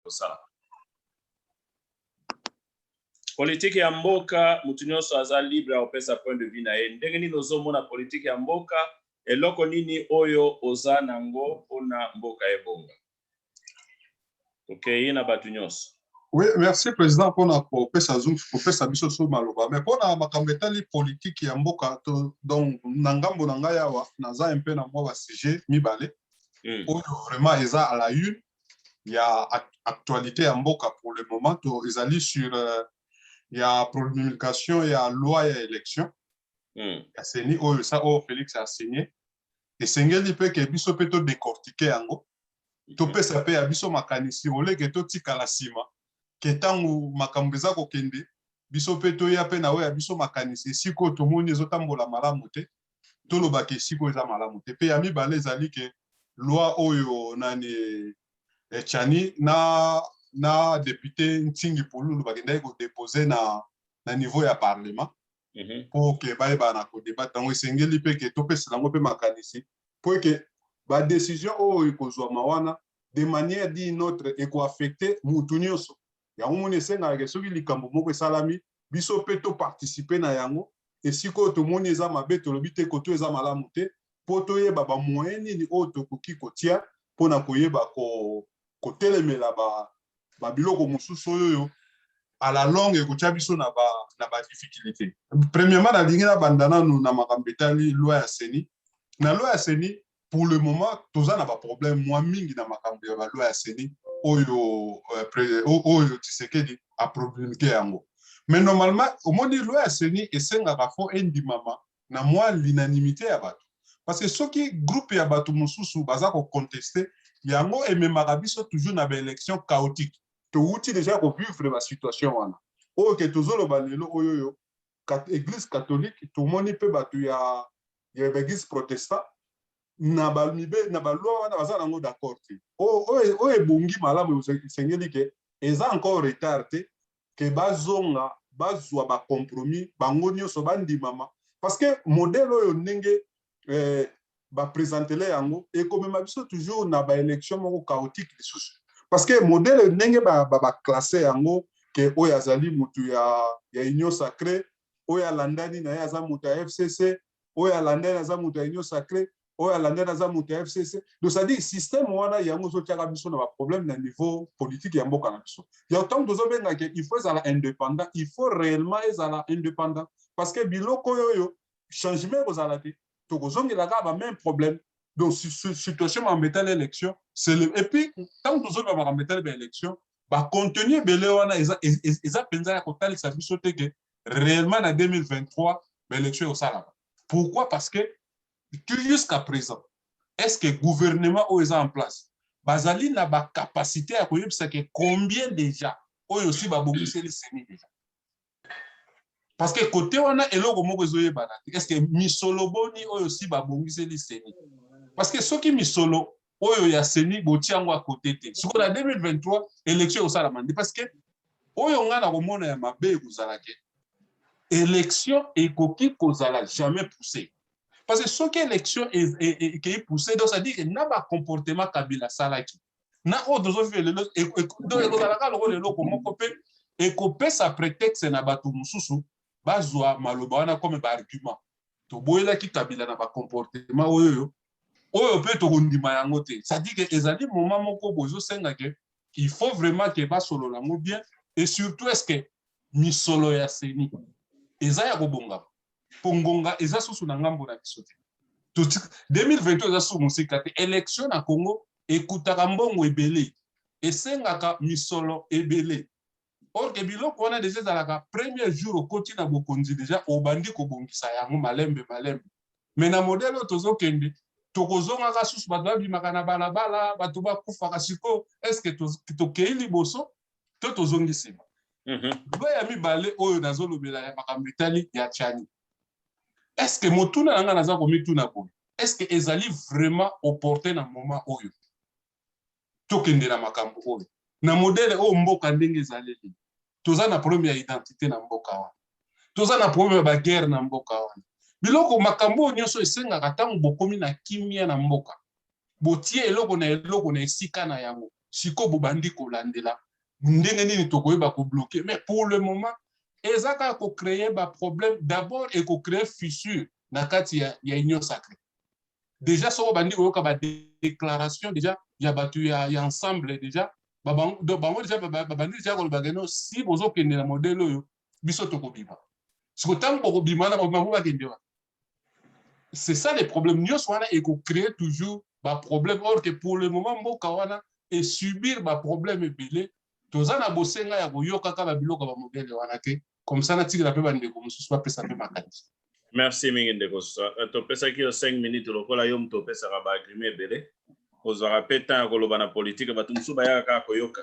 kosala. Politique ya mboka mutu nyonso aza libre opesa point de vue na ye. Ndenge nini ozomona politique ya mboka eloko nini oyo oza nango mpona mboka ebonga. Okay, na batu nyonso. Oui, merci président pour la professeur biso so maloba. Mais pour la makambetali politique ya mboka donc nangambo nanga yawa naza un peu na moi sujet mibale. Vraiment eza à la une. Il y a actualité ya mboka pour le moment to ezali sur il y a promulgation, il y a loi et élection. Ya seni oyo ça Félix a signé. Et sengeli pe ke biso pe to décortiquer yango. To pe sa pe ya biso makanisi ole ke to tikala sima. Ke tangu makambo eza kokende biso pe to ya pe na we ya biso makanisi siko to moni ezotambola malamu te toloba ke siko eza malamu te pe ya mibale ezali ke loi oyo nani Chani na député Ntingi Pululu bakendaki ko déposer na niveau ya parlement pour que ba na ko débat tango esengeli pe ke to pesa lango pe makanisi pour que ba décision oyo ekozwa mawana de manière d'une autre eko affecter mutu nyonso ya moni senga ke soki likambo moko esalami biso pe to participer na yango esiko to moni eza mabe to lobite ko to eza malamu te po to yeba ba moyen ni oto koki kotia pona koyeba ko telemela ba biloko mususu oyo à la longue ekotia biso na ba difficulté. Premièrement na lingina bandana nous na makambetali loi ya seni. Na loi ya seni pour le moment toza na ba problème moi mingi na makambo ya loi ya seni oyo Tshisekedi a promulgué yango. Mais normalement au monde loi ya seni esengaka fo endimama na moi l'unanimité ya bato. Parce que ceux qui groupe ya bato mususu baza ko contester yango ememaka biso toujours na ba élection chaotique. To uti déjà ko vivre la situation wana. O ke tozoloba lelo oyo église catholique tout moni pe bato ya église protestant na ba loi wana baza nango d'accord te. O ebongi malamu sengeli ke eza encore retardé ke bazonga bazwa ba compromis bango nyonso bandimama parce que modèle oyo ndenge ba présenter les yango et comme ma biso toujours na ba élection moko chaotique lisusu parce que modèle ndenge ba classé yango ke oyo azali mutu ya union sacrée oyo alandani na yaza mutu ya FCC oyo alandani aza mutu ya union sacrée oyo alandani aza mutu ya FCC donc ça dit système wana yango zo tiaka biso na ba problème na niveau politique ya mboka na biso ya tant dozo benga ke il faut ezala indépendant il faut réellement ezala indépendant parce que biloko oyo changement kozala te il y a même problème. Donc, situation en mettant l'élection, et puis, tant que nous avons en mettant l'élection, contenu Béléwana, ils ont pensé à côté de réellement en 2023, l'élection est au Salama. Pourquoi? Parce que jusqu'à présent, est-ce que le gouvernement est en place? Bazali n'a pas capacité à connaître combien déjà, aussi, c'est le déjà. Parce que côté on a eloko moko ezoye banati est-ce que misolo boni oyo si babongise liseni parce que ceux qui misolo oyo ya seni botiango à côté te siko na 2023 élection au salamandi parce que oyo ngana komona ya mabe kuzalake élection ekoki kozala jamais poussé parce que ceux qui élection est poussé donc ça dit que na ba comportement kabila salaki na o dozo fait le donc ekozalaka loko moko pe ekopé sa prétexte na batu mususu bazwa maloba wana comme ba argument to boyela ki kabila na ba comportement oyo pe to kondima yango te ça dit que ezali moment moko bozo senga que il faut vraiment que ba solo lango bien et surtout est-ce que misolo ya seni eza ya kobonga pongonga eza susu na ngambo na biso te 2022 eza susu musika te élection na Congo ekutaka mbongo ebele esengaka misolo ebele. Or que biloko wana déjà dans la premier jour au quotidien na bokonzi déjà obandi ko bongisa yango malembe mais na modèle tozo kende tokozonga ka susu bato bimaka na balabala bato bakufa kasiko est-ce que to keili boso to tozongisi ba ya mibale oyo nazolobela ya makambetali ya Chani est-ce que motuna nanga naza ko mituna ko est-ce que ezali vraiment opportun na moment oyo to kende na makambo oyo na modèle o mboka ndenge ezaleli toza na première identité na mboka wana toza na première ba guerre na mboka wana biloko makambo nyonso esengaka tango bokomi na kimia na mboka botie eloko na esika na yango siko bobandi kolandela ndenge nini tokoyeba ko bloquer mais pour le moment ezaka ko créer ba problème d'abord et ko créer fissure na kati ya union sacrée déjà so bandi ko ka ba déclaration déjà ya batu ya ensemble déjà bango déjà bandi déjà ko bageno si bozo kende na modèle oyo biso tokobima siko tango bokobima na bango ba kende wa. C'est ça les problèmes. Nous sommes et qu'on crée toujours des problèmes. Or que pour le moment, nous avons et subir des problèmes belés. Tous en abossé nga ya boyo kaka ba biloko ba modèle wana ke comme ça na tiki la pe bande comme ce soit pesa pe makati. Merci mingende ko to pesa ki 5 minutes lokola yo mto pesa ba agrimé belé. Ozara peta ko loba na politique ba tumsu ba ya ka koyoka.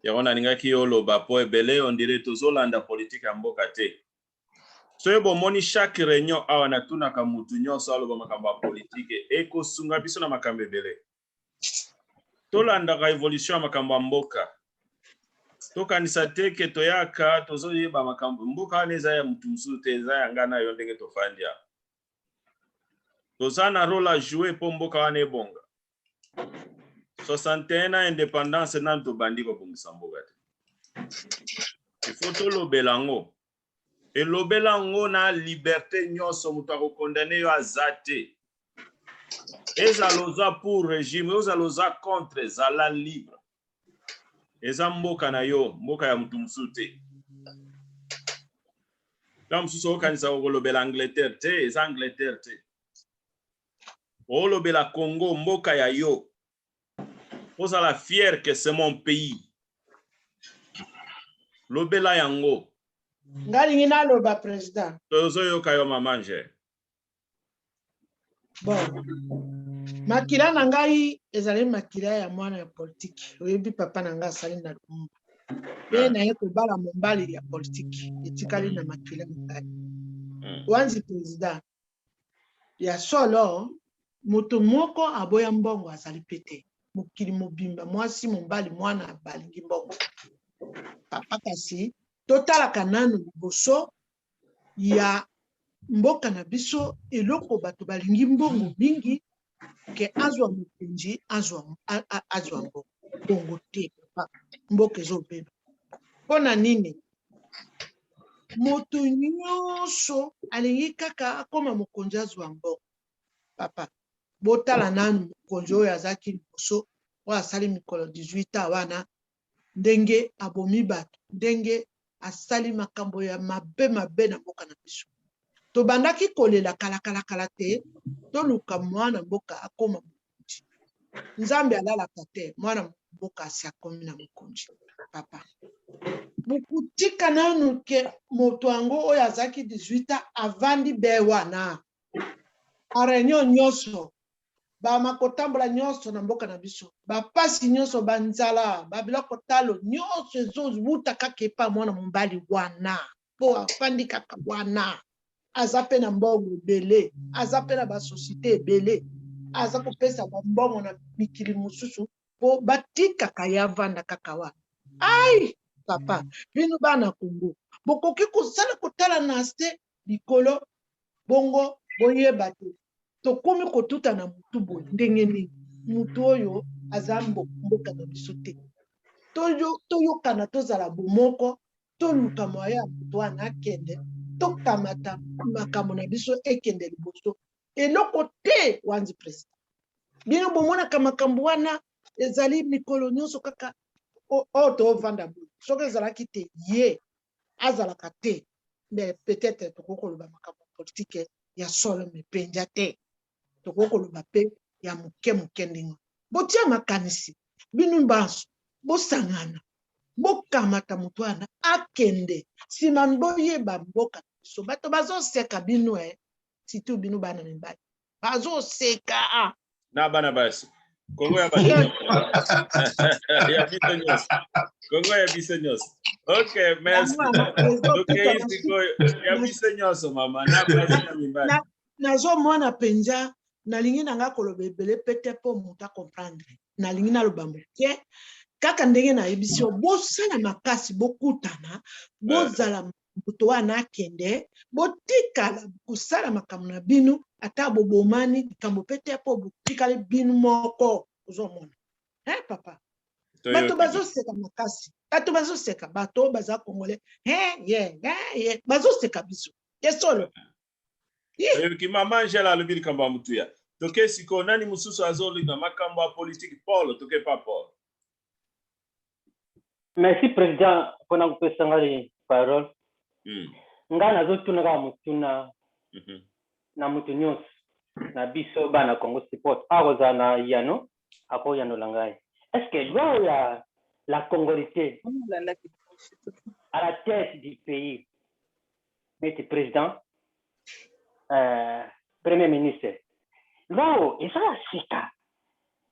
Ya ona ninga ki yo loba po belé on dirait tozolanda politique ya mboka te. So yo bomoni chaque réunion awa na tuna ka mutu nyonso aloba makamba politique eko sunga biso na makambe belé. Tolanda ka évolution ya makamba mboka. Tokanisa te ke toyaka tozoyeba makambo mboka neza ya mutu musu te za ya ngana yo ndenge tofandia. Tozana rôle à jouer po mboka wana ebonga. 61 ans indépendance na to bandi ko bongisa mboka te. Il faut tolobela ngo. Et l'obelango na liberté nyonso mutu akokondane yo azate. Ezaloza pour régime, ezaloza contre, ezala libre. Eza mboka na yo, mboka ya mutu musute. La mususu okanisa kolobela Angleterre te, eza Angleterre te. Olobela Congo, mboka ya yo. Ozala fier que c'est mon pays. Lobela yango. Ngali ngina loba président. Tozo yo kayo mamanje. Bon. Makila na ngai ezali makila ya mwana ya politique. Oyebi papa na ngai asali na lumba. Ye na ye kobala mombali ya politique. Etikali na makila na ngai. Wanzi président. Ya solo moto moko aboya mbongo azali pete. Mokili mobimba mwasi mombali mwana balingi mbongo. Papa kasi totala kananu liboso ya mboka na biso eloko bato balingi mbongo mingi ke azwa mopenzi azwa mbongo te mboka ezobeba mpona nini moto nyonso alingi kaka akoma mokonzi azwa mbongo papa botala nanu mokonzi oyo azalaki liboso oyo asali mikolo 18 wana ndenge abomi bato ndenge asali makambo ya mabe na mboka na biso tobandaki kolela kala te toluka mwana mboka akoma mokonzi nzambe alalaka te mwana mboka asi akomi na mokonzi papa bukutika nanu ke moto yango oyo azalaki 18 avandi be wana areunion nyonso bamakotambola nyonso na mboka na biso bapasi nyonso banzala babiloko talo nyonso ezobuta kaka epa mwana mobali wana po afandi kaka wana aza pe na mbongo ebele aza pe na basosiete ebele aza kopesa bambongo na mikili mosusu po batikaka ya vanda kaka wana ai papa bino bana Kongo bokoki kosala kotala na se likolo bongo boyeba te tokomi kotuta na mutu boye ndenge nini mutu oyo aza mboka na biso te toyokana tozala bomoko toluka moya ya mutu wana akende tokamata makambo na biso ekende liboso eloko te wanzi president bino bomonaka makambo wana ezali mikolo nyonso kaka oyo tovanda boye soki ezalaki te ye azalaka te mais peut-être tokokoloba makambo politike ya solo mepenja te tokokoloba pe ya moke ndinga botia makanisi bino mbanso bosangana bokamata mutu wana akende nsima boyeba mboka so bato bazoseka bino situ bino bana mibali bazoseka na bana basi Kongo ya basi ya biso nyos Kongo ya biso nyos okay merci okay isiko ya biso nyos mama na basi na mibali nazo mwana penja nalingi nanga koloba ebele pete po muta comprendre nalingi na lobambo ke kaka ndenge na ebisio bosala makasi bokutana bozala moto wana akende botikala kosala makambo na bino ata bobomani likambo pete po botikale bino moko ozomona papa bato bazoseka makasi bato bazoseka bato baza congolais bazoseka biso yesolo oyoki mama Angela alobi likambo ya mutu ya toke siko nani mususu azolinga makambo ya politique Paul toke pa Paul. Merci président mpona kopesa ngai parole. Ngai nazotuna kaka motuna na mutu nyonso na biso bana Congo support akozala na yano akoyanola ngai. Est-ce que loi ya la congolité à la tête du pays notre président premier ministre loi eza sika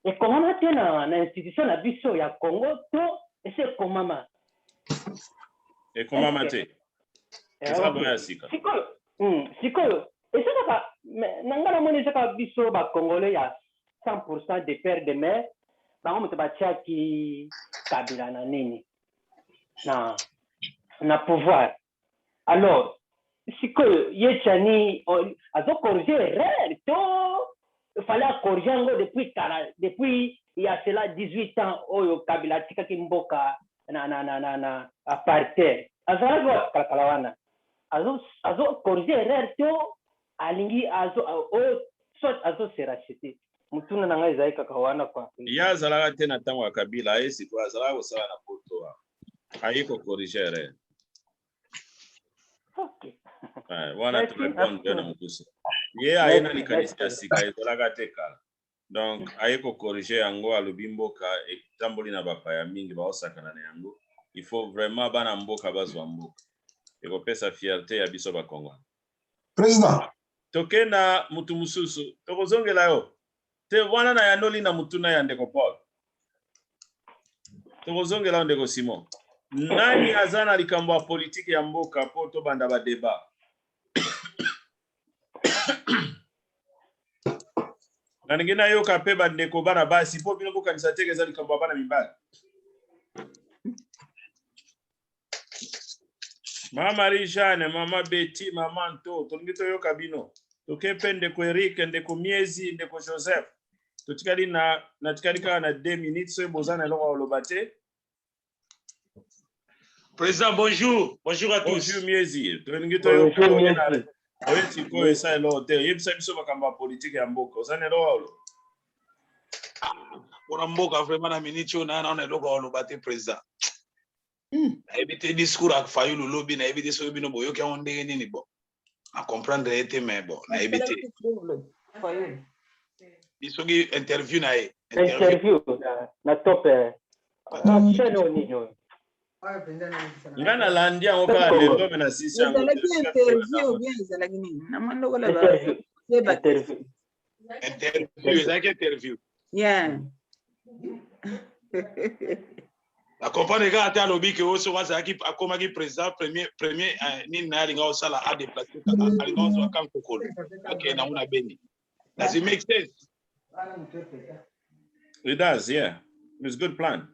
ekomama te na institution na biso ya Congo to ese ekomama te eza bongo ya sika sikoyo eza kaka nanga namoni eza kaka biso bacongolais ya 100% de père de mère bango moto batiaki kabila na nini na pouvoir. Alors sikoyo ye tiani azocorrige erreur to fallait corriger yango depuis il y a cela 18 ans oyo kabila atikaki mboka na apartheid azalaki wakalakala wana azocorrige erreur to alingi soit azoserachete mutuna na ngai ezali kaka wana kwa ye azalaka te na ntango ya kabila ye sikoyo azalaka kosala na poto aye kocorrige erreur. Wana turepondre na mutusi ye aye na likanisi ya sika ezalaka te kala donc aye kocorrige yango alobi mboka etamboli na bapaya mingi baosakana na yango il faut vraiment bana mboka bazwa mboka ekopesa fierté ya biso bakongwana. Président toke na mutu mususu tokozongela yo te wana na yanoli na mutuna ya ndeko Paul tokozongela ndeko Simon nani azana likambo ya politique ya mboka po to banda ba débat na ngena yo ka pe bandeko bana basi po bino bokanisa teke za likambo bana mibali. Mama Marie-Jeanne, Mama Betty, Mama Nto, tongito yo kabino. Toke pende ko Eric, ndeko Miezi, ndeko Joseph. Totikali na tikali ka na 2 minutes so bozana lo olobate. Président, bonjour. Bonjour à tous. Bonjour Miezi. Tongito yo kabino. Oyeti ko esa lo te. Yebisa biso makamba politique ya mboka. Ozana lo olo. Pour mboka vraiment na minute na lo olobate président. Ebite discours ak fayulu lobby na ebite so bino boyo ke on ndenge nini bon a comprendre était mais bon na ebite bisogi interview na interview na top channel ninyo ngana landia oka lelo mena sisi yango interview bien ezalaki nini na mandoko la interview yeah la compagnie ga ata lobby ke oso waza ki akoma ki président premier ni na linga osala a déplacer alinga so kan kokolo okay na una beni does it make sense? It does, yeah. It's a good plan.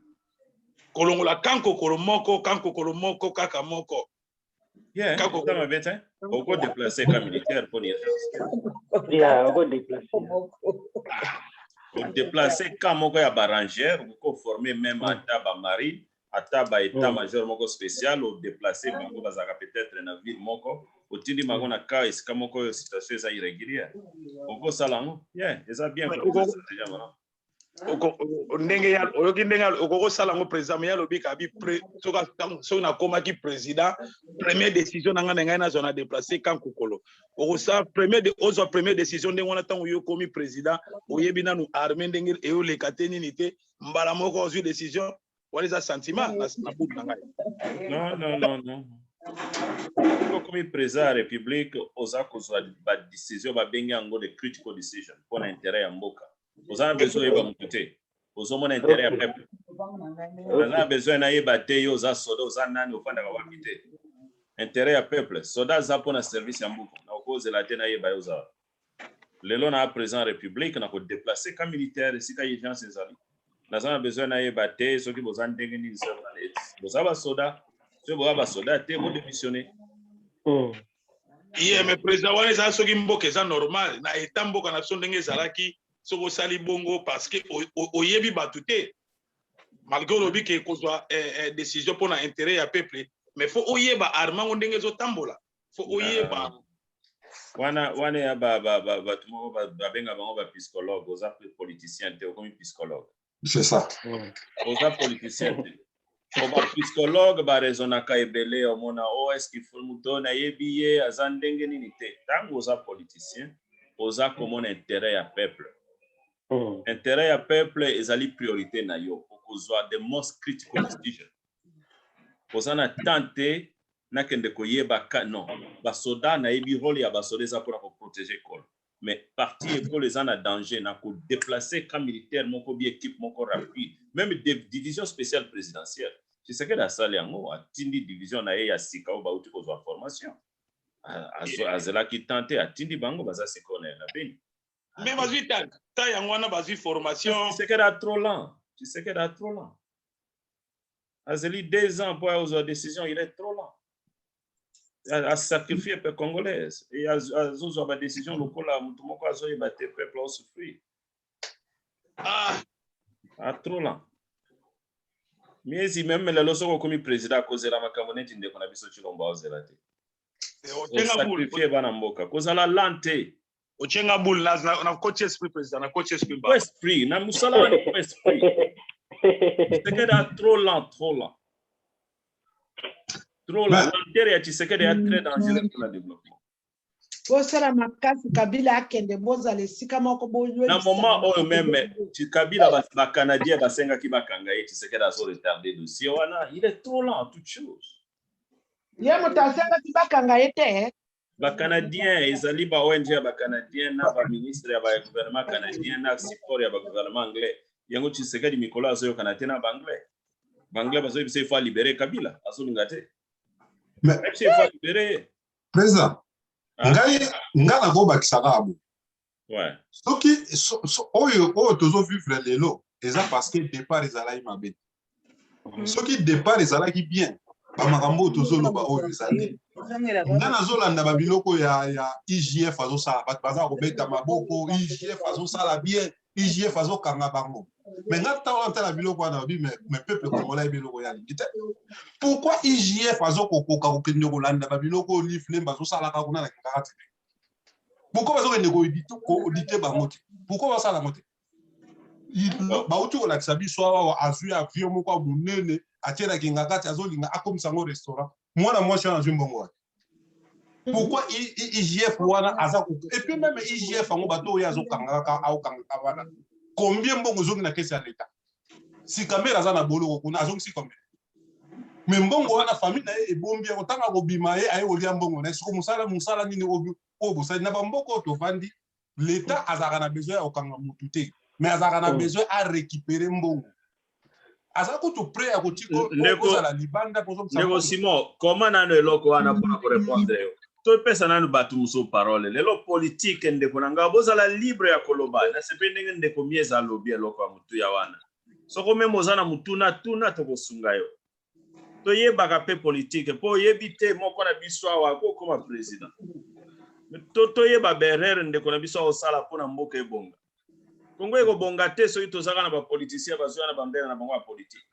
Kolongola kan kokolo moko kaka moko yeah kama beta oko déplacer ka militaire pour ni yeah oko déplacer pour déplacer quand moko ya barangère ko former même ataba marine ataba état major moko spécial ou déplacer bango bazaka peut-être na ville moko otindi bango na cas esika moko yo situation eza irrégulière oko salango yeah eza bien déjà voilà ndenge ya oyoki ndenge okoko salango président ya lobi ka bi so na koma ki président première décision na ngai na zona déplacer kan kokolo oko sa première décision ndenge wana tango yo komi président oyebi nanu armée ndenge e o lekate nini te mbala moko ozwi décision wala za sentiment na butu na ngai non komi président ya république oza kozwa ba décision ba bengi yango de critical decision pour intérêt ya mboka. Vous avez besoin de m'écouter. Vous avez intérêt à peuple. Vous avez besoin de te yo za soda za nani ofanda kwa wapite. Intérêt à peuple. Soda za pona service ya mbuko. Na cause la tena ye ba yo za. Lelo na président république na ko déplacer comme militaire sika urgence ezali. Na za besoin na ye te so ki bozan ndenge ni za na let. Bozaba soda. So bozaba soda te bo démissionner. Yeah, mais président wana za so ki mboka za normal na état mboka na so ndenge ezalaki soko sali bongo parce que oyebi batute malgré le but que soit décision pour l'intérêt à peuple mais faut oyeba armango ndenge zo tambola faut oyeba wana ya ba tumo ba benga bango ba psychologue aux politiciens te comme psychologue c'est ça aux politiciens te ba psychologue ba raisonna ka ebele o mona est-ce qu'il faut mutona yebiye azandenge nini te tango aux politicien aux comme intérêt à peuple intérêt à peuple ezali priorité na yo pour the most critical decision posana tante na kende koyeba non ba soda na yebi rôle ya ba soda pour protéger école mais parti école les en a danger na ko déplacer camp militaire moko bi équipe moko rapide même des divisions spéciales présidentielles tu sais que la salle yango atindi division na ya sika ba uti ko formation azela ki tante atindi bango baza sekone na beni mais vas-y ta yango na vas-y formation tu sais que là trop lent azeli 2 ans pour avoir décision il est trop lent à sacrifier peuple congolais et à ba décision lokola mutu moko azoye ba te peuple au souffrir trop lent miezi même le loso comme président kozela makambo neti ndeko na biso chilomba ozela te sacrifier bana mboka kozala lente ochenga bul na coach esprit président na coach esprit ba esprit na musala wana esprit c'est que trop lent l'intérêt ya Tshisekedi est très dangereux pour le développement. Bosala makasi Kabila akende bozala esika moko boyo. Na moment oyo même Kabila ba Canadien basenga ki bakanga ye Tshisekedi azo retarder dossier wana il est trop lent toute chose. Ye mutasenga ki bakanga yete ba Canadien ezali ba ONG ba Canadien na ba ministre ya ba gouvernement canadien na support ya ba gouvernement anglais. Yango Tshisekedi mikolo azo kanate na ba anglais. Ba anglais bazo il faut libérer Kabila azo lingate. Mais président, ngana go bakisaka abo. Ouais. Soki oyo tozo vivre lelo, eza parce que départ ezalaki mabe. Soki départ ezalaki bien, ba makambo tozo loba oyo ezali. Ngana zolanda ba biloko ya IGF azo sala baza ko beta maboko, IGF azo sala bien, IGF azo kanga bango. Mais ngata on entend la biloko na bi mais peuple congolais biloko ya limite. Pourquoi IGF azo kokoka kokende kolanda ba biloko lifle bazo sala ka kuna na kingati? Pourquoi bazo kende ko auditer bango te? Pourquoi basala mote? Ba uti ko la kisabi so wa azu avion moko bunene atiela kingakati azo linga akomisa ngo restaurant. Moi na chana zimbongo. Pourquoi IGF wana aza ko et puis même IGF ngo bato ya azo kangaka au kangaka wana. Combien mbongo zongi na kesi ya leta? Si kamera za na boloko kuna azongi si combien? Mais mbongo wana famille na ebombi ya kotanga kobima ye aye olia mbongo na siko musala nini obo na bamboko to vandi leta azaka na besoin ya okanga mutu te mais azaka na besoin à récupérer mbongo azaka ko to prêt à kotiko ko za la libanda pour ça. Nego Simon comment nano eloko wana pour répondre yo to pesa nanu batu muso parole lelo politique ndeko nanga bozala libre ya koloba na sependenge ndeko mieza lobby eloko mutu ya wana soko même ozana mutuna tuna to kosunga yo to yebaka pe politique po yebite moko na biso wa ko koma président to yeba berere ndeko na biso osala pona mboka ebonga Kongo eko bonga te so ito saka na ba politicien bazo na bambela na bango politique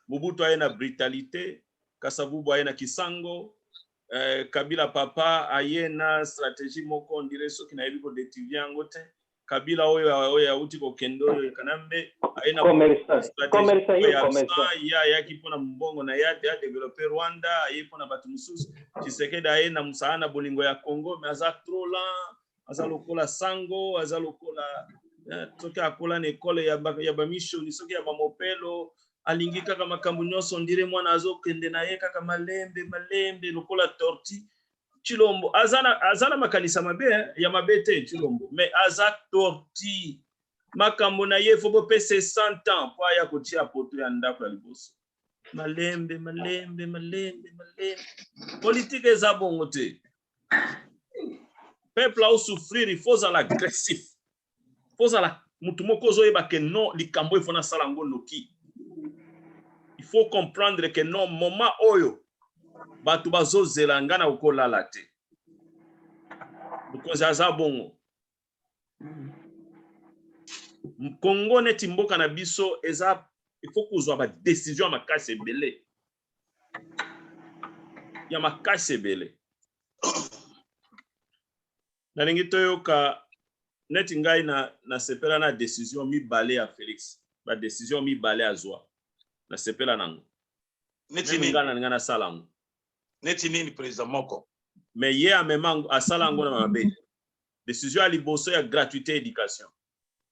Mobutu ayena brutalité Kasavubu ayena kisango Kabila papa ayena stratégie moko ndire soki na yebi ko détiviango te Kabila oyo auti ko kendo kanambe ayena stratégie ya kipona mbongo na ya développer Rwanda ayepona batu mususu Tshisekedi ayena musana bolingo ya Congo mais aza trop lent aza lokola sango aza lokola soki akola na ekole ya ba mission soki ya ba mopelo alingi kaka makambo nyonso ndire mwana azokende na ye kaka malembe lokola torti Chilombo azana makanisa mabe ya mabete Chilombo mais aza torti makambo na ye fo pese 100 ans po ya kotia poto ya ndako ya liboso malembe politique eza bongo te peuple a souffrir il faut à l'agressif faut à la mutu moko zoyeba ke non likambo il faut na sala ngo noki. Il faut comprendre que non moment oyo batu bazo zelanga na ukolala te. Because aza bongo. Congo neti mboka na biso eza il faut qu'on soit décision à ma casse belé. Il y a ma casse belé. Na lingi toyoka net ngai na sepela na décision mi balé à Félix. Ba décision mi balé à Zoa. Na sepela nango. Neti nini Nga na salango. Neti nini président moko. Mais hier à même à salango na mabe. Décision à liboso ya gratuité éducation.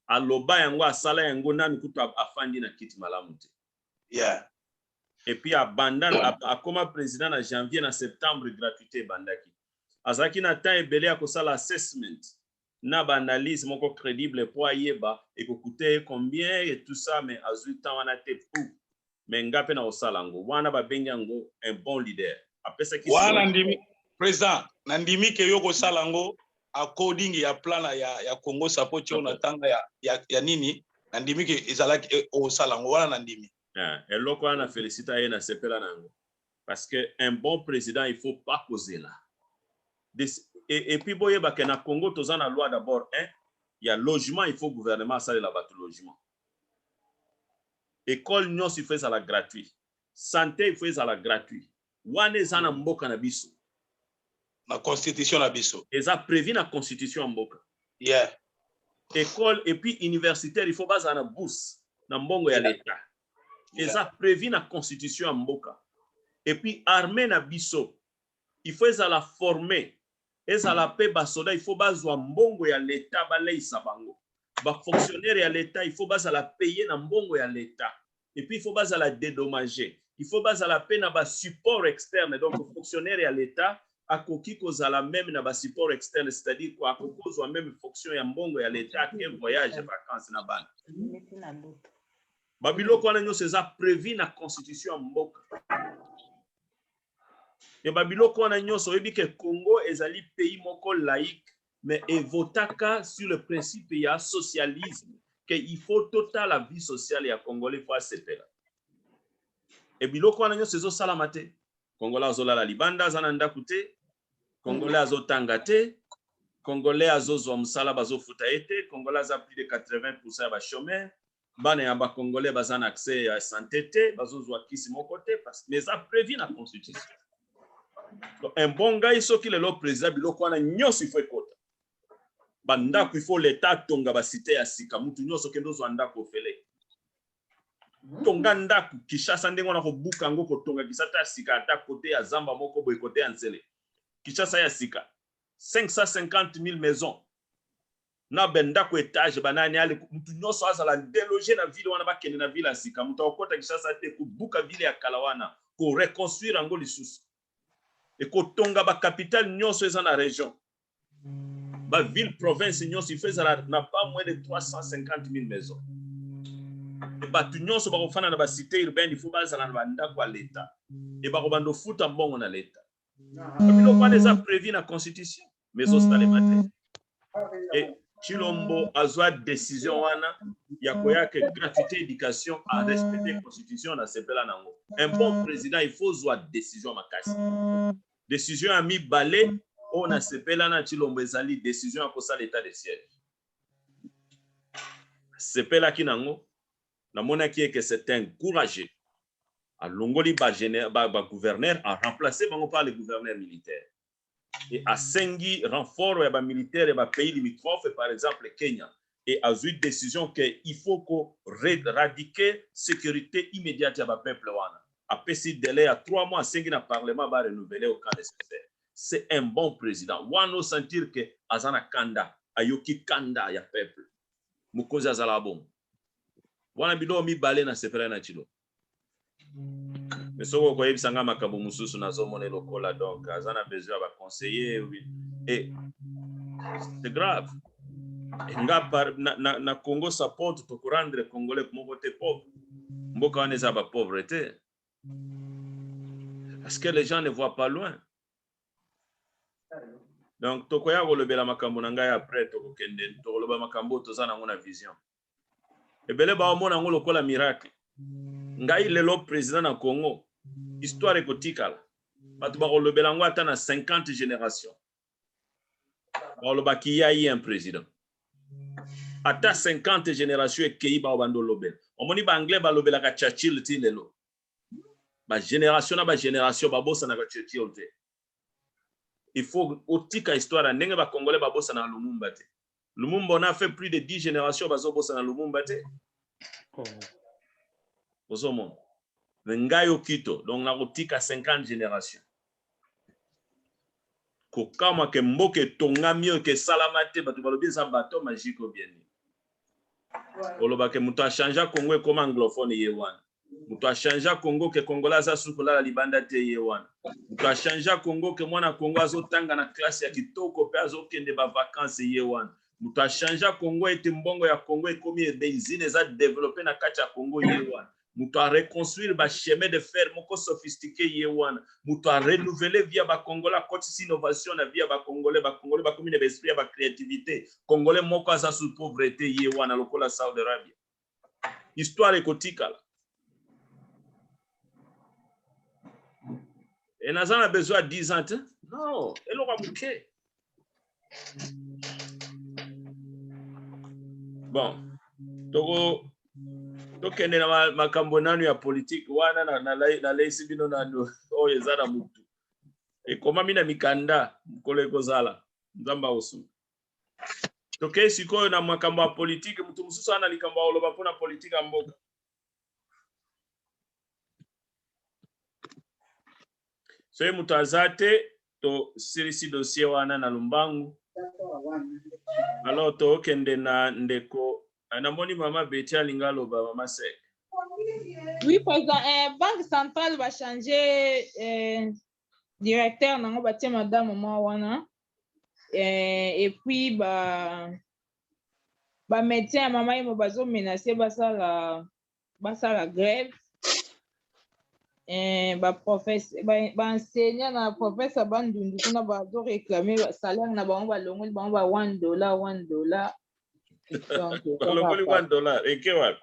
A loba yango a sala yango nanu kutu afandi na kiti malamu te. Yeah. Et puis à bandana à comme président na janvier na septembre gratuité bandaki. Azaki na temps ebele ya kosala assessment na ba analyse moko crédible pour ayeba et coûter combien et tout ça mais à 8 ans on a été pour mais ngape na osalango wana ba bengango un bon leader apesa ki wana ndimi président na ndimi ke yoko salango according ya plan ya Congo support on atanga ya nini na ndimi ke ezalaki o salango wana na ndimi et loko na félicita ye na sepela nango parce que un bon président il faut pas causer là et puis boye ba ke na Congo toza na loi d'abord il y a logement il faut gouvernement ça la bateau logement école non il fait ça la gratuit santé il fait ça la gratuit wane zana mboka na biso na constitution na biso eza prévu na constitution mboka yeah école et puis universitaire il faut baza na bourse na mbongo ya l'état eza prévu na constitution mboka et puis armée na biso il faut la former ezala pe basoda il faut bazwa mbongo ya l'état baleisa bango ba fonctionnaire ya l'état il faut bazala payer na mbongo ya l'état et puis il faut bazala dédommager il faut bazala pe na ba support externe donc fonctionnaire ya l'état akoki kozala même na ba support externe c'est-à-dire quoi akokozwa même fonction ya mbongo ya l'état ke voyage vacances na bana babiloko wana nyonso eza prévu na constitution mboka et babiloko wana nyonso oyebi ke Congo ezali pays moko laïque mais evotaka sur le principe ya socialisme que il faut total la vie sociale ya congolais faut sepela et biloko wana nyonso ezosala te congolais azolala libanda zana ndaku te congolais azotanga te congolais azozwa mosala bazofuta ete congolais aza plus de 80% ya ba chômeurs bana ya ba congolais baza na accès à santé te bazozwa kisi moko te parce que mais a prévu na constitution. Donc, un bon gars, il faut qu'il ait le président, il faut qu'il faut écouter. Banda il faut l'état tonga ba cité à sika mutu nyoso kendo zo anda ko fele. Tonga ndaku Kishasa ndengo na ko buka ngo ko tonga kisata sika ata côté ya Zamba moko boy côté ya Nzele. Kishasa ya sika 550 000 maisons. Na benda ko étage banani ali mutu nyoso azala déloger na ville wana ba kende na ville ya sika mutu okota Kishasa te ku buka ville ya Kalawana ko reconstruire ngo lisusu. Et kotonga ba capitale nyonso eza na région ba ville province nyonso il fait na pas moins de 350 000 maisons et ba tu nyonso ba kofana na ba cité urbaine il faut bazala na banda kwa l'état et ba kobando futa mbongo na l'état biloko wana eza prévu na constitution mais ostale mate et Chilombo azwa décision wana ya koya que gratuité éducation à respecter constitution na sepela nango un bon président il faut zwa décision makasi décision a mis balai on a sepela na Chilombo ezali décision à kosa l'état de siège sepela kinango na mona qui est que c'est un courageux a longoli ba gouverneur a remplacé par le gouverneur militaire et a sengi renfort ya ba militaire et ba pays limitrophes par exemple Kenya et a eu décision que il faut ko éradiquer sécurité immédiate ya ba peuple wana après si délai à 3 mois sengi na parlement va renouveler au cas nécessaire c'est un bon président wano sentir que azana kanda ayoki kanda ya peuple mukozi azala bon wana bido mi balé na sepela na chilo mais soko ko yebisanga makambo mususu na zomone lokola donc azana besoin ba conseiller et c'est grave nga par na Congo support to rendre congolais moko te pauvre mboka wana za ba pauvreté parce que les gens ne voient pas loin donc tokoya kolobela makambo na ngai après tokokende tokoloba makambo tozana ngona vision ebele ba omona ngo lokola miracle ngai lelo président na Congo histoire ekotikala batu bakolobela ngo ata na 50 générations bakoloba ki ya un président ata 50 générations ekei ba bando lobela omoni ba anglais balobelaka Churchill ti lelo ba génération ba bossa na Churchill te. Il faut otika histoire ndenge ba congolais ba bossa na Lumumba te. Lumumba on a fait plus de 10 générations bazo bossa na Lumumba te. Ozomo ngayo kito donc na otika 50 générations. Kokama ke mboke tonga mieux que salamate batu balobi za bateau magique au bien. Oloba ke muto a changé Congo comme anglophone yewana. Muto a changé Congo ke Congolais za sukola la libanda te yewana. Muto a changé Congo ke mwana Congo azo tanga na classe ya kitoko pe azo kende ba vacances yewana. Muto a changé Congo ete mbongo ya Congo ekomi benzine za développer na kati ya Congo yewana. Muto a reconstruire ba chemin de fer moko sophistiqué yewana. Muto a renouveler via ba Congolais côté innovation na via ba Congolais ba comme une esprit ba créativité. Congolais moko asa sous pauvreté yewana lokola Saudi Arabia. Histoire écotique là. Et nous avons besoin de 10 ans. Non, elle aura bouquet. Bon, donc tokende na makambo nanu ya politique wana na laisi bino nanu o ezana mutu. E koma mina mikanda mkole kozala nzamba osu. Toke sikoyo na makambo ya politique mutu mususu ana likambo oloba pona politique mboka. So mutu azate to sirisi dossier wana na Lumbangu. Alors to kende na ndeko anamoni mama Betia Lingalo ba mama Sek. Oui, président, Banque centrale va changer directeur nango batie madame mama wana. Et puis ba médecin mama imo bazo menacer basala grève. Ba professeur ba enseignant na professeur bandundu kuna bazo réclamer salaire na bango ba longo bango ba $1. Donc $1 et que what?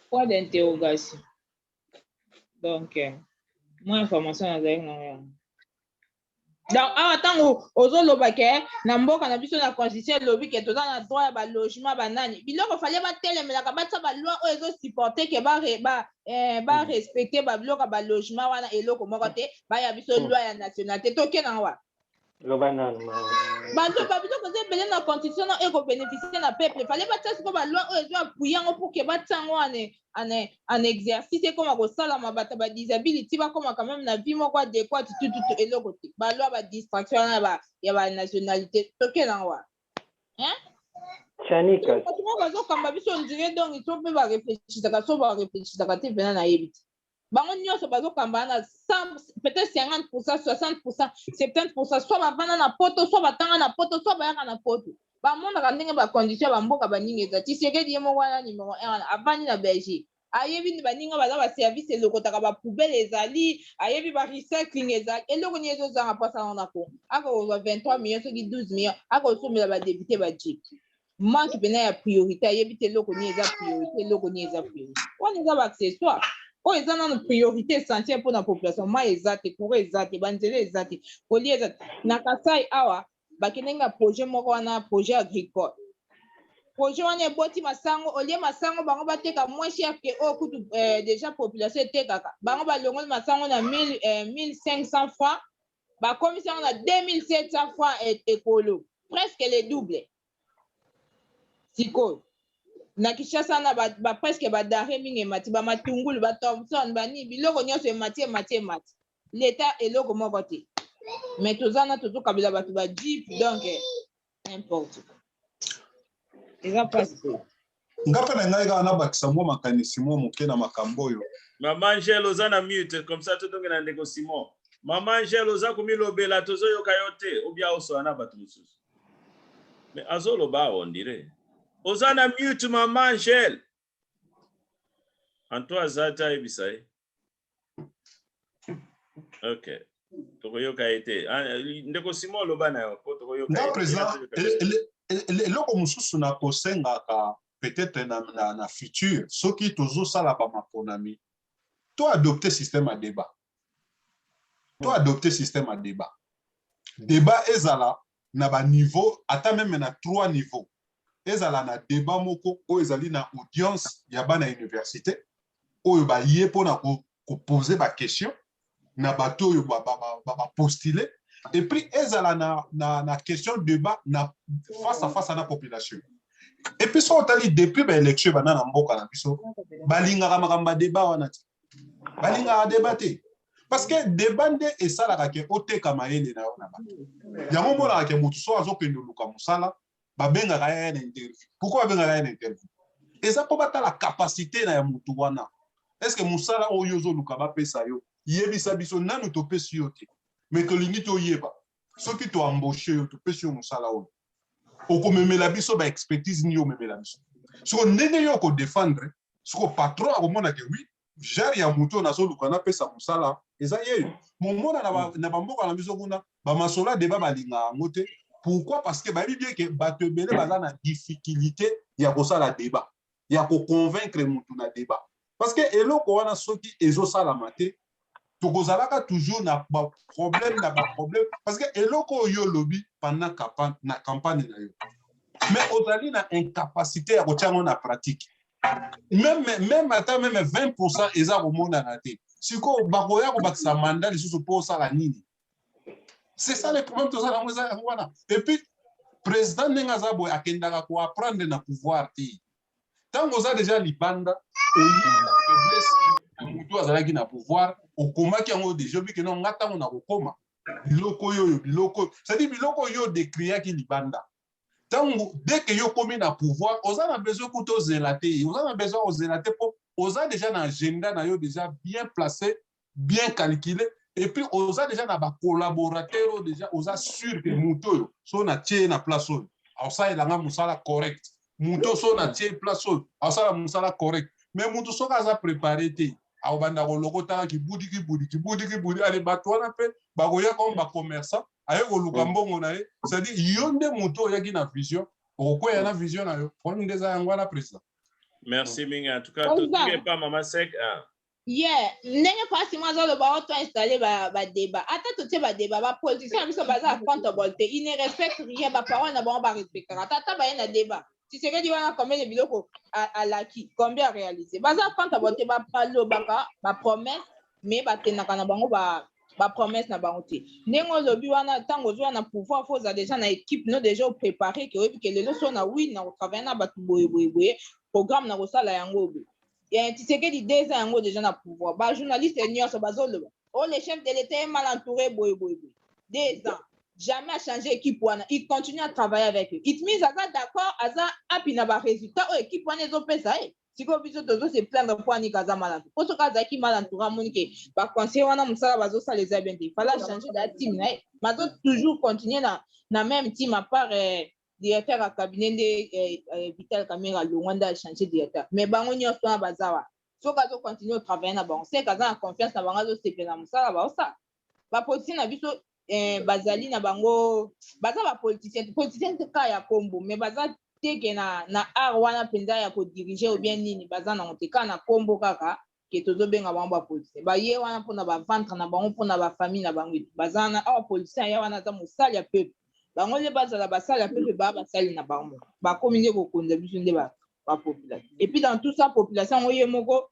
Point d'interrogation. Donc moins information na zai non. Donc attends ozoloba ke na mboka na biso na constitution lobi ke toza na droit ba logement banani biloko fallait ba telemelaka batsa ba loi o ezo supporter ke ba respecter ba biloko ba logement wana eloko moko te ba ya biso loi ya nationalité to ke na wa Lobana bantu ba biloko ze belé na constitution na eko bénéficier na peuple fallait batsa ko ba loi o ezo appuyer ngo pour ke batsango en exercice comme ko sala mabata ba disability ba comme quand même na vie moko adéquate tout eloko te ba loi ba distraction na ya ba nationalité to ke na wa Chanika comment bazo kamba biso on dirait donc ils sont peu ba réfléchir ka te bena na yebiti bango nyonso bazo kamba na 100 peut-être 50%, 60%, 70% soit ba bana na poto soit batanga na poto soit ba yaka na poto ba monde ka ndenge ba condition ba mboka ba ninga ezati seke die mo wana numéro 1 avani na Belgique ayebi ni ba ninga baza ba service elokotaka ba poubelle ezali ayebi ba recycling ezali eloko ni ezo zanga pasa na ko ako 23 millions soki 12 millions ako somela ba député ba jeep manque pena ya priorité ayebi te eloko ni eza priorité eloko ni eza priorité wana eza ba accessoire o eza na priorité essentielle pour la population ma ezate courant ezate banzele ezate poli ezate na Kasai awa bakenenga projet moko wana projet agricole projet wana eboti masango olie masango bango bateka moins cher que o kutu déjà population etekaka bango balongoli masango na 1500 francs bakomisi yango na 2700 francs ekolo presque le double sikoyo na Kinshasa na ba presque ba dare mingi mati ba matungulu ba Thompson bani biloko nyonso mati l'état eloko moko te mais tozana tozo kabila batu ba jeep donc n'importe eza passe ngapa na ngai kana bakisa mo makanisi mo moke na makambo yo Maman Angel ozana mute comme ça tout donc na ndeko Simon Maman Angel oza komilobela tozo yoka yote obia osana batu mususu mais azolo ba on dirait Ozana mute Maman Angel. Anto azata ebisai. Okay. Tokoyoka ete. Ndeko Simon lobana yo tokoyoka. Na président eloko mususu na kosenga ka peut-être na futur soki tozo sala ba maponami. To adopter système à débat. Débat ezala na ba niveau ata même na 3 niveaux. ezala na débat moko oyo ezali na audience ya bana université oyo baye mpona koposer baquestion na bato oyo bapostule et puis ezala na question débat na face à face na population. Et puis so otali depuis baélection bana na mboka na biso balingaka makambo ya débat wana ti balingaka débat te parce que débat nde esalaka ke oteka mayele na yo na bato yango monaka ke motu so azokende luka mosala babengaka ye na interview. Pourquoi babengaka ye na interview? Eza mpo batala capacité na ya motu wana. Est-ce que mosala oyo ozoluka bapesa yo yebisa biso nanu topesi yo te mais tolingi toyeba soki toambauche yo topesi yo mosala oyo okomemela biso baexpertise nini omemela biso soko ndenge yo okodefendre soko patron akomona ke oui genre ya motu oyo nazoluka napesa mosala eza yeyo momona na bamboka na biso kuna bamasola deba balingaka yango te. Pourquoi? Parce que bayebi bien ke bato ebele baza na difficulté ya kosala débat ya koconvaincre motu na débat parce que eloko wana soki ezosalama te tokozalaka toujours na problème parce que eloko oyo lobi pendant na campagne na yo mais ozali na incapacité ya kotia ngo na pratique même ata même 20% eza komonana te siko bakoya kobakisa mandat lisusu mpo osala nini. C'est ça le problème tozala ngo eza yango wana. Et puis président ndenge aza boye akendaka koapprendre na pouvoir te ntango oza déjà libanda motu azalaki na pouvoir okomaki yango déjà obi ke non nga ntango na kokoma biloko oyo biloko c'est-à-dire biloko oyo décriaki libanda ntango dès que yo komi na pouvoir oza na besoin kuta ozela te oza na besoin ozela te mpo oza déjà na agenda na yo déjà bien placé bien calculé et puis oza déjà na bacollaborateur oyo déjà oza sûr que motu oyo so na tie na place oyo aosalelanga mosala correct moto so na tie place oyo aosala mosala correct mais moto soki aza préparé te aobanda kolokotaka kibudi ale bato wana mpe bakoya comme bacommerçant aye koluka mbongo na ye c'est-à-dire yo nde moto oyaki na vision okokwea na vision na yo problème nde eza yango wana président. Merci mingi en tout cas totuke pa mama sek ndenge mpasi mwa azoloba oto installe badébat ata totie badébat bapoliticien na biso baza accountable te il ne respecte rien baparole na bango barespectaka tata baye na débat Tshisekedi wana combien de biloko alaki combien réalisé baza accountable te balobaka bapromesse mais batendaka na bango bapromesse na bango te ndenge olobi wana ntango ozwa na pouvoir fo oza déjà na équipe no déjà opréparé ke oyebi ke lelo so na wi na kotravaille na bato boyeboyeboye programme na kosala yango obe Tshisekedi 2 ans yango déjà na pouvoir ba journaliste nyonso bazoloba oh le chef de l'état est mal entouré boy 2 ans jamais à changer équipe wana il continue à travailler avec eux it means aza d'accord aza happy na ba résultat o équipe wana ezopesa siko biso tozo se plaindre pour ani kaza mal entouré oso kaza ki mal entouré monike ba conseiller wana musala bazosala les bien il fallait changer la team na mazo toujours continuer na même team à part directeur à cabinet Vital Kamera Longwanda changer directeur mais bango nyonso na bazawa so kazo continuer au travail na bango c'est kaza na confiance na bango zo sepela musala ba osa ba politicien na biso bazali na bango baza ba politicien te ka ya kombo mais baza teke na art wana penza ya ko diriger ou bien nini baza na onteka na kombo kaka ke tozo benga bango ba politicien ba ye wana pona ba ventre na bango pona ba famille na bango baza na politicien ya wana za musala ya peuple bango le bazala basala pepe basali na bango bakomi nde kokonza biso nde ba population et puis dans tout ça population oyo moko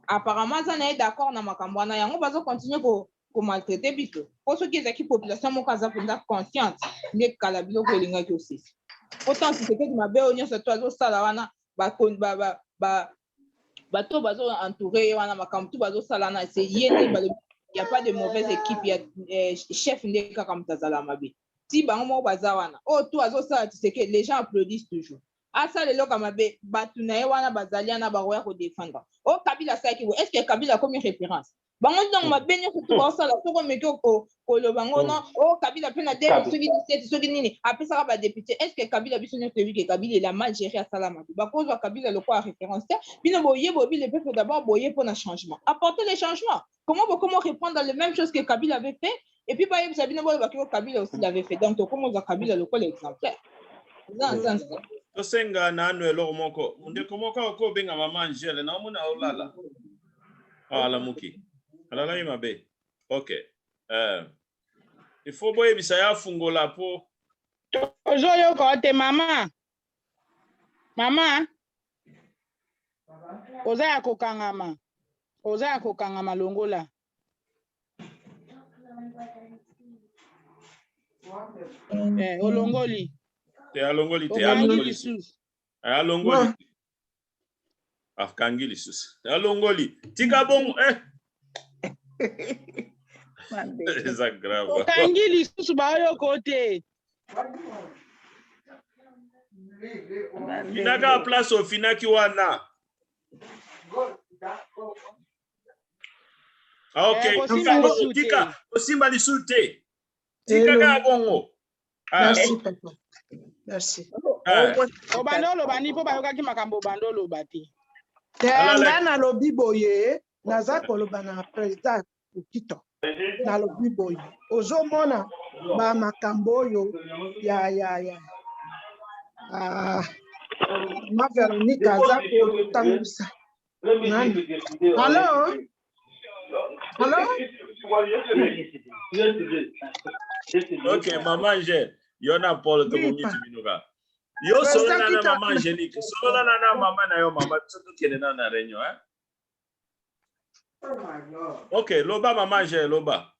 apparemment ça na d'accord na makambo na yango bazo continuer ko maltraiter biso po soki ezaki population moko aza mpenza consciente nde kala biloko elingaki osisi autant Tshisekedi mabe oyo nyonso to azosala wana bato bazo entouré wana makambo to bazosala na c'est ye nde il y a pas de mauvaise équipe ya chef nde kaka mutazala mabe si bango moko baza wana oyo to azosala Tshisekedi les gens applaudissent toujours asala eloko mabe bato na ye wana bazali wana bakoya kodefendre o Kabila asalaki bo est ce que Kabila akomi référence bango ntango mabe nyonso to baosala soko meki koloba ngo non o Kabila mpe na 2017 soki nini apesaka badepute est ce que Kabila biso nyonso toyebi ke Kabila il a mal géré asala mabe bakozwa Kabila lokola référence te bino boye bobi le peuple d'abord boye mpona changement apporter les changements comment reprendre la même chose que Kabila avait fait et puis bah Sabine Boy Kabila aussi l'avait fait donc comment on Kabila le quoi l'exemplaire to senga na anu eloko moko nde komoka ko benga mama Angele na mona olala ala muki alala imabe okay il faut boye bisa ya fungola po ojoyo ko te mama Mama. Oza ya kokangama. Oza ya kokangama longola. Olongoli. Te alongoli te alongoli sus. Alongoli. Afkangili sus. Alongoli. Tika bongo C'est grave. Okangili sus ba yo kote. Finaka place au finaki wana. Okay. Tika osimba lisute. Tika ka bongo. Merci papa. Merci. Obandolo bani po bayokaki makambo bandolo bati. Nga na lobi boye naza koloba na président Okito. Na lobi boye. Ozomona ba makambo yo ya. Ma Véronique aza kotangisa. Allô? Ok, maman j'ai. Yona Paul to momi tibinoka. Yo solo na maman Angélique. Solo na maman na yo maman tsoto kene na réunion hein. Ok, loba maman j'ai loba.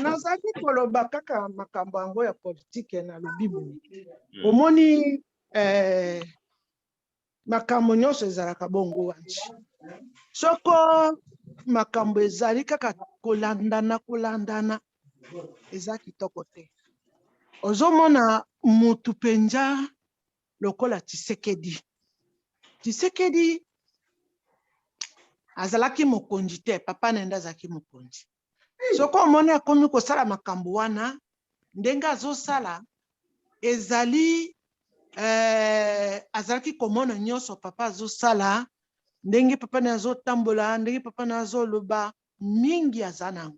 Nazaki koloba kaka makambo yango ya politique na lobibo. Omoni makambo nyonso ezalaka bongo wanji. Soko makambo ezali kaka kolandana eza kitoko te. Ozomona mutu penja lokola Tshisekedi azalaki mokonzi te, papa nenda azalaki mokonzi. Soko omoni akomi kosala makambo wana ndenge azosala ezali azalaki komona nyonso papa azosala ndenge papa na azotambola ndenge papa na azoloba mingi aza nango.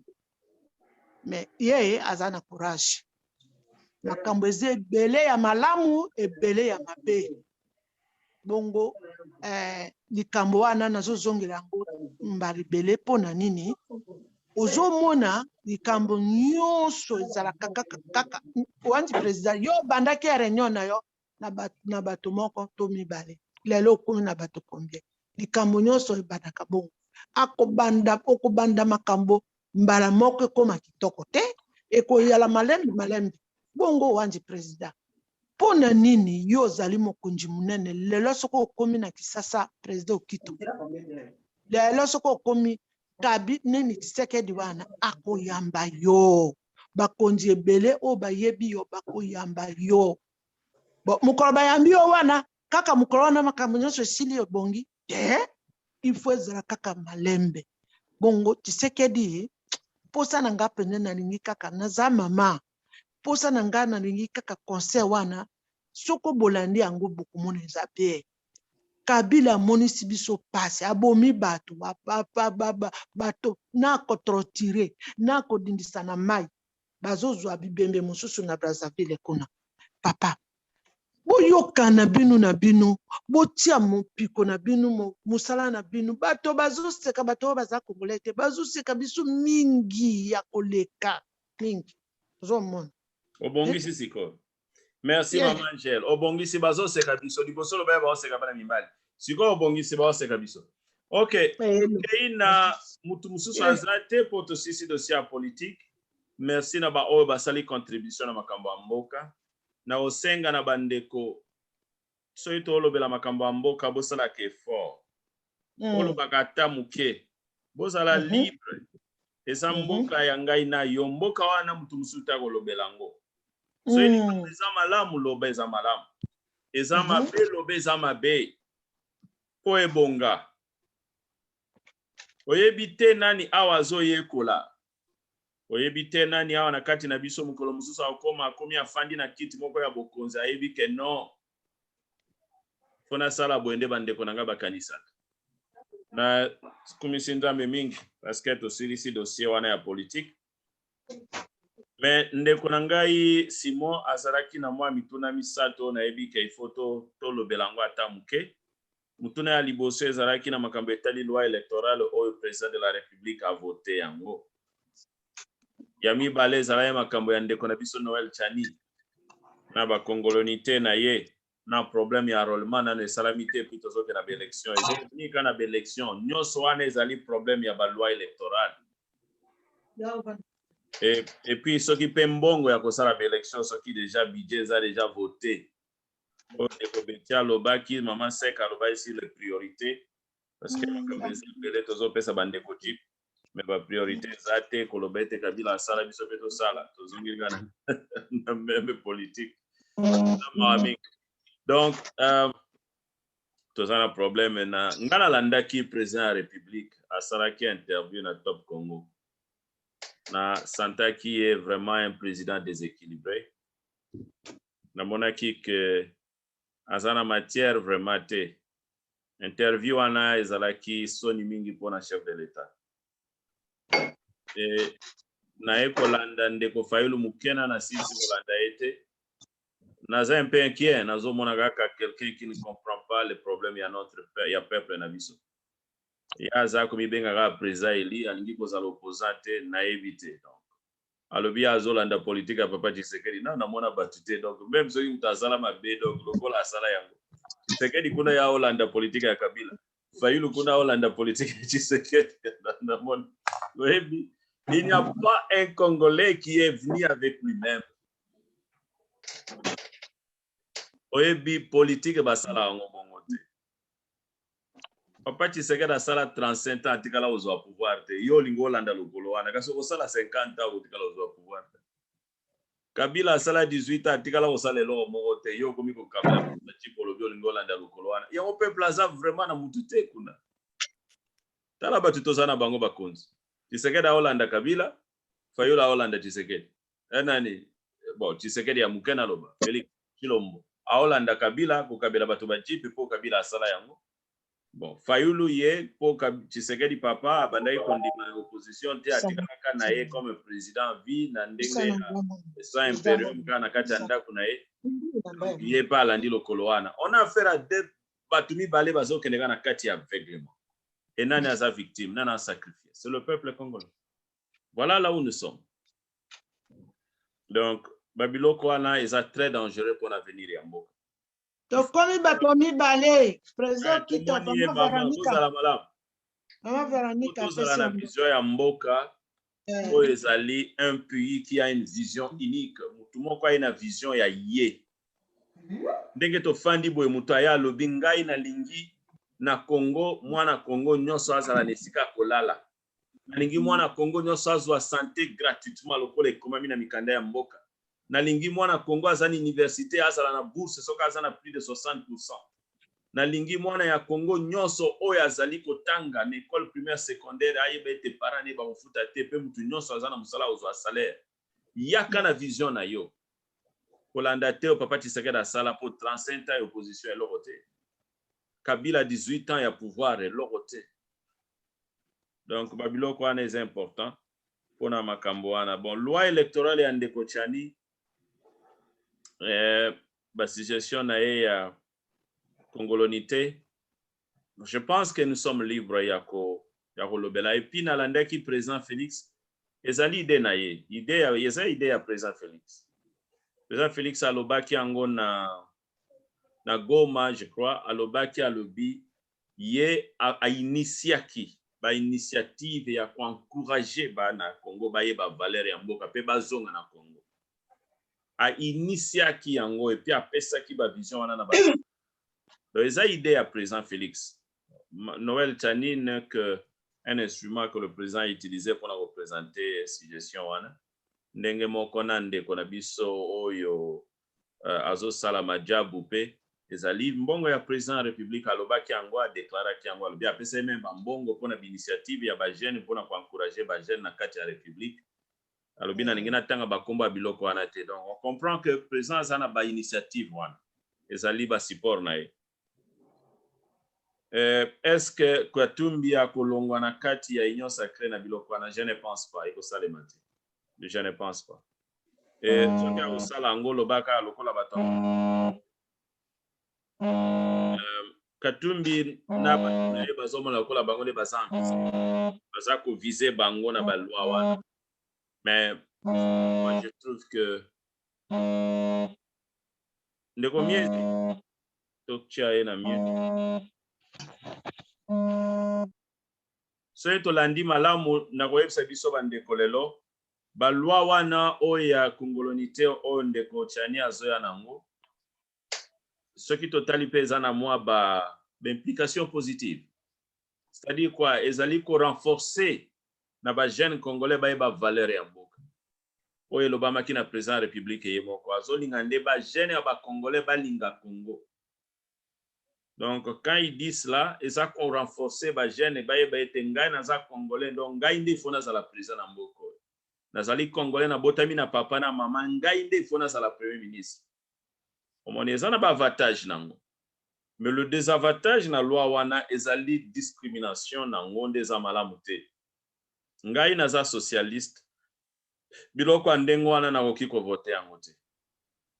Mais ye aza na courage. Makambo eze ebele ya malamu ebele ya mabe. Bongo likambo wana nazozongela yango mbali bele pona nini ozomona likambo nyonso ezalaka kaka wanti président yo bandaki ya réunion na yo na bato moko to mibale lelo okomi na bato combien likambo nyonso ebandaka bongo okobanda makambo mbala moko ekoma kitoko te ekoyala malembe bongo wanti président pona nini yo ozali mokonzi munene lelo soko okomi na Kisasa président Okito lelo soko okomi kabi nini Tshisekedi wana akoyamba yo bakonzi ebele o bayebi yo bakoyamba yo mukolo bayambi yo wana kaka mukolo wana makambo nyonso esili ebongi il faut ezala kaka malembe bongo Tshisekedi posa na nga pene nalingi kaka naza mama posa na nga nalingi kaka conseil wana soko bolandi yango bokomona eza bien Kabila monisi biso pasi abomi bato bato na kotrotire na kodindisa na mai bazozwa bibembe mosusu na Brazzaville kuna papa boyokana bino na bino botia mopiko na bino musala na bino bato bazoseka bato baza kongolete bazoseka biso mingi ya koleka mingi zomona obongisi siko. Merci maman Angèle. Obongisi bazoseka biso liboso lo ba oseka bana mimbali. Siko obongisi bazoseka biso. OK. Ina mutu mususu azate poto sisi dossier politique. Merci na ba o basali contribution na makambo ya mboka. Na osenga na bandeko soito olobela makambo ya mboka bosala ke effort. Olobaka ta muke. Bosala libre. Eza mboka ya ngai na yo mboka wana mutu mususu ta kolobela ngo. So eza malamu loba eza malamu. Eza mabe loba eza mabe. Po ebonga. Oyebi te nani awa zo yekola. Oyebi te nani awa na kati na biso mukolo mususu akoma akomi afandi na kiti moko ya bokonzi ayebi ke non. Fona sala boende bandeko nanga bakanisa. Na kumisi nzambe mingi parce que to silisi dossier wana ya politique. Mais ndeko na ngai Simon azalaki na mwa mituna misato na yebi ke ifoto to lobelango ata muke. Mutuna ya liboso ezalaki na makambo etali loi électorale oyo président de la République a voté yango. Ya mibale ezalaki makambo ya ndeko na biso Noël Chani. na ba congolonité na ye na problème ya enrôlement na salamité plutôt que na élection ni kana élection nyonso wana ezali problème ya ba loi électorale et puis ceux qui pe mbongo ya kosala ba élection ceux qui déjà budget ça déjà voté o de Betia lobaki maman Seka loba ici les priorités parce que les tozo pesa bande ko type mais ba priorité zate kolobete kabila sala biso beto sala tozongi kana na même politique donc tozana problème na ngana landaki président de la République asalaki interview na Top Congo na santaki est vraiment un président déséquilibré na monaki que azana matière vraiment te interview wana ezalaki soni mingi pona chef de l'état et na ekolanda ndeko Fayulu Mukena na sisi kolanda ete naza un peu inquiet nazo mona kaka quelqu'un qui ne comprend pas les problèmes ya notre peuple na biso ya za ko mibenga ka président eli alingi kozala opposante na éviter donc alobi azolanda politique ya papa Tshisekedi na mona batute donc même so mutazala mabe donc lokola asala yango Tshisekedi kuna ya Hollande politique ya Kabila Fayulu kuna Hollande politique ya Tshisekedi na mona webi il n'y a pas un Congolais qui est venu avec lui-même oyebi politique basala ngo bongo te papa Tshisekedi asala 35 ans atikala ozwa pouvoir te yo lingo Hollande lokolo wana kasi osala 50 ans otikala ozwa pouvoir te Kabila asala 18 ans atikala osala eloko moko te yo komi ko Kabila tipo lobi lingo Hollande lokolo wana yango peuple aza vraiment na mutu te kuna tala batu tozana bango bakonzi Tshisekedi Hollande Kabila Fayulu Hollande Tshisekedi nani bon Tshisekedi ya Mukena loba Félix Chilombo Hollande Kabila ko Kabila batu bajipe po Kabila asala yango bon Fayulu ye po Tshisekedi papa abandai kondima opposition te atikaka na ye comme président vie na ndenge sa imperium kana kati ndako na ye ye pa landi lokolo wana on a affaire à deux batu mibale bazokendeka na kati ya aveuglement et nani aza victime nani a sacrifié c'est le peuple congolais voilà là où nous sommes donc babiloko wana eza très dangereux pour l'avenir ya mboka tokomi bato mibale président kita mama Véronica tozala na vision ya mboka oyo ezali un pays qui a une vision unique mutu moko aye na vision ya ye ndenge tofandi boye mutu aya alobi ngai nalingi na Congo mwana Congo nyonso azala na esika kolala nalingi mwana Congo nyonso azwa santé gratuitement lokola ekomami na mikanda ya mboka nalingi mwana Congo azana université azala na bourse soka azana plus de 60%. Nalingi mwana ya Congo nyonso oyo azali kotanga na école primaire secondaire ayeba ete parents ne bamufuta te pe mutu nyonso azana musala ozwa salaire. Yaka na vision na yo. Kolanda te o papa Tshisekedi asala po 35 ans opposition eloko te. Kabila 18 ans ya pouvoir eloko te. Donc babiloko wana est important pona makambo wana. Bon, loi électorale ya ndeko Tchani suggestion na ye ya congolonité, je pense que nous sommes libres ya kolobela et puis nalandaki président Félix ezali ide na ye ide ya président Félix alobaki yango na Goma je crois alobaki alobi ye a initiaki ba initiative ya encourager ba na Congo ba ye ba valeur ya mboka pe bazonga na Congo a initiaki yango et puis apesaki ba vision wana na ba donc eza idée à président Félix Noël Tchani n'est qu'un instrument que le président utilisait pour représenter suggestion wana ndenge moko na ndeko na biso oyo azo sala majabu pe ezali mbongo ya président de la République alobaki yango a déclaraki yango alobi apesa même mbongo pour na initiative ya ba jeune pour na encourager ba jeune na kati ya République alobi na ningi na tanga bakomba biloko wana te donc on comprend que président azana ba initiative wana ezali ba support na ye est-ce que Katumbi a kolongwa na kati ya union sacrée na biloko wana je ne pense pas iko salema te je ne pense pas et soki akosala yango lobaka lokola bato Katumbi na bato na ye bazomona lokola bango nde baza kovise bango na baloi wana mais moi je trouve que ndeko miezi tokia ye na mute soki tolandi malamu na koyebisa biso bandeko lelo balwa wana oyo ya congolonité oyo ndeko Tiani azoya nango soki totali mpe eza na mwa baimplication positive, c'est-à-dire quoi ezali korenforcer na bajeune congolais bayeba valeur ya mboka oyo elobamaki na président ya république ye moko azolinga nde bajeune ya bacongolais balinga Congo. Donc quand il dit cela eza korenforcer bajeune bayeba ete ngai naza congolais donc ngai nde ifo nazala président na mboka oyo nazali congolais nabotami na papa na mama ngai nde ifo nazala premier ministre. omoni eza na baavantage nango mais le désavantage na loi wana ezali discrimination nango nde eza malamu te. Ngai naza socialiste biloko ndenge wana nakoki kovote yango te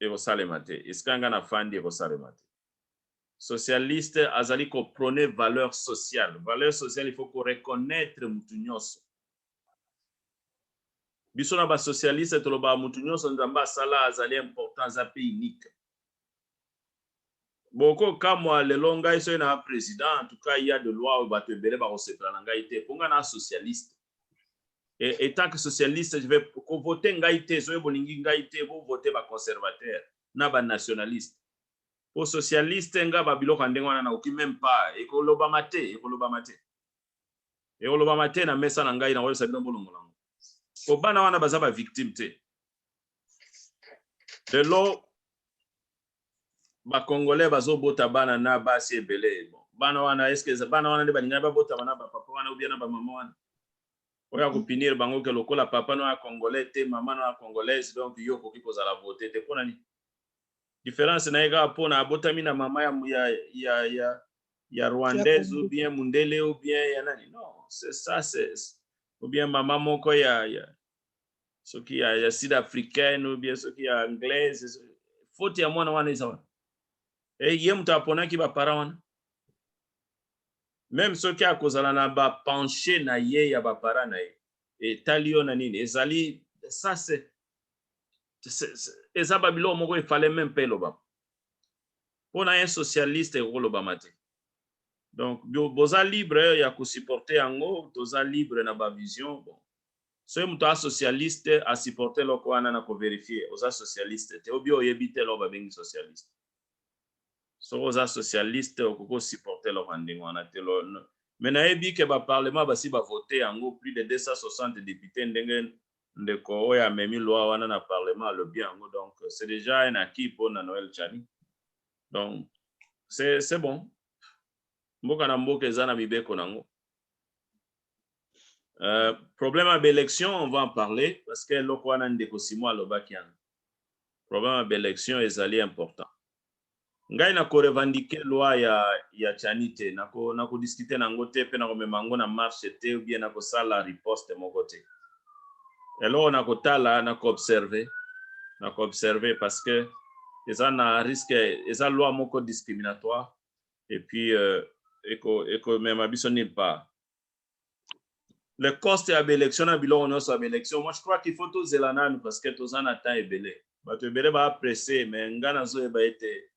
ekosalema te esika nga na fandi ekosalema te. Socialiste azali koprôner valeur sociale. Valeur sociale il faut ko reconnaître mutu nyonso. Biso na ba socialiste toloba mutu nyonso nzamba sala azali important za pays unique. Boko kamwa lelo ngai so na président en tout cas il y a de loi bato ebele ba kosepela na ngai te ponga na socialiste. Et tant que socialiste je vais voter ngai te so bolingi ngai te bo voter ba conservateur na ba nationaliste. Po socialiste nga ba biloko ndenge wana na oki même pas ekoloba mate na mesa na ngai na oyo sabino bolongo nango. Po bana wana baza ba victime te. Lelo ba congolais bazo bota bana na basi ebele. Bon bana wana est-ce que bana wana nde balinga ba bota bana ba papa wana ou bien na ba maman wana. Oya ko punir bango ke lokola papa no ya congolais te maman no ya congolaise donc yo ko ki kozala voter te pona ni. Différence na ega pona abotami na mama ya rwandaise ou bien mundele ou bien ya nani. Non, c'est ça c'est ou bien maman moko ya soki ya sud-africaine ou bien soki ya anglaise faute ya mwana wana isa. Ye mutu aponaki ba parents wana. Même soki akozala na ba penché na ye ya ba parents na ye. Et talio na nini ezali ça c'est eza babilo moko il fallait même pas loba. Pour un socialiste loba mate. Donc boza libre ya ko supporter yango, toza libre na ba vision bon. So mutu a socialiste a supporter loko wana na ko vérifier oza socialiste te obi oyebite loba bengi socialiste. So oza socialiste okoko supporter lo ndingo wana te lo. Mais na ebi ke ba parlement basi ba voter yango plus de 260 députés ndenge ndeko oya memi loi wana na parlement le bien donc c'est déjà un acquis pour Noël Tiani. Donc c'est bon. Mboka na mboka eza na bibeko nango. Problème à l'élection, on va en parler parce que loko wana ndeko Simon alobaki yango. Problème à l'élection ezali important. Ngai na ko revendiquer loi ya Tiani te na ko discuter nango te pe na ko memango na marche te ou bien na ko sala riposte moko te. Alors on a kotala na ko observer parce que eza na risque eza loi moko discriminatoire et puis eko même abiso nulle part. Le coste ya élection na biloko nyonso ya élection moi je crois qu'il faut to zelana parce que tozana temps ebele bato ebele ba pressé mais ngana zo eba ete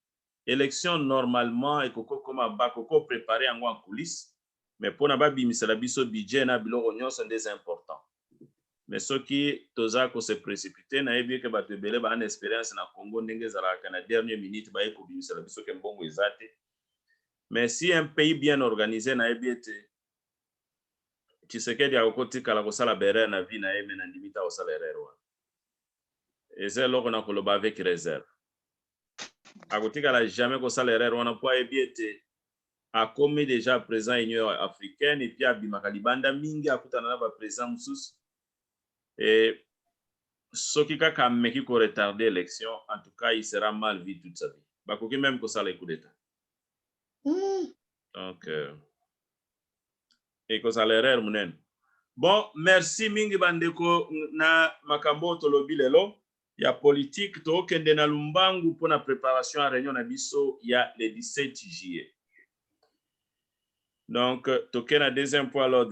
élection normalement ekoko koma bakoko préparer yango en coulisses mais pona ba bimisela biso budget na biloko nyonso des important. Mais ce qui toza ko se précipiter na ebi ke bato ebele ba na expérience na Congo ndenge zalaka na dernière minute ba eko bimisela biso ke mbongo ezate. Mais si un pays bien organisé na ebi ete Tshisekedi akotika ko sala berere na vie na eme na ndimita ko sala erreur wa. Eze loko na koloba avec réserve. Akotika la jamais ko sala erreur wana po ebi ete a commis déjà présent Union africaine et puis abimaka libanda mingi akutana na ba président mususu. Et ce qui a meki ko retarder l'élection, en tout cas, il sera mal vu toute sa vie. Bakoki même ko sala coup d'état. Donc et ko sala erreur munen. Bon, merci mingi bandeko na makambo tolobi lelo ya politique to kende na Lumbangu pour la préparation à réunion na biso ya le 17 juillet. Donc tokena deuxième point alors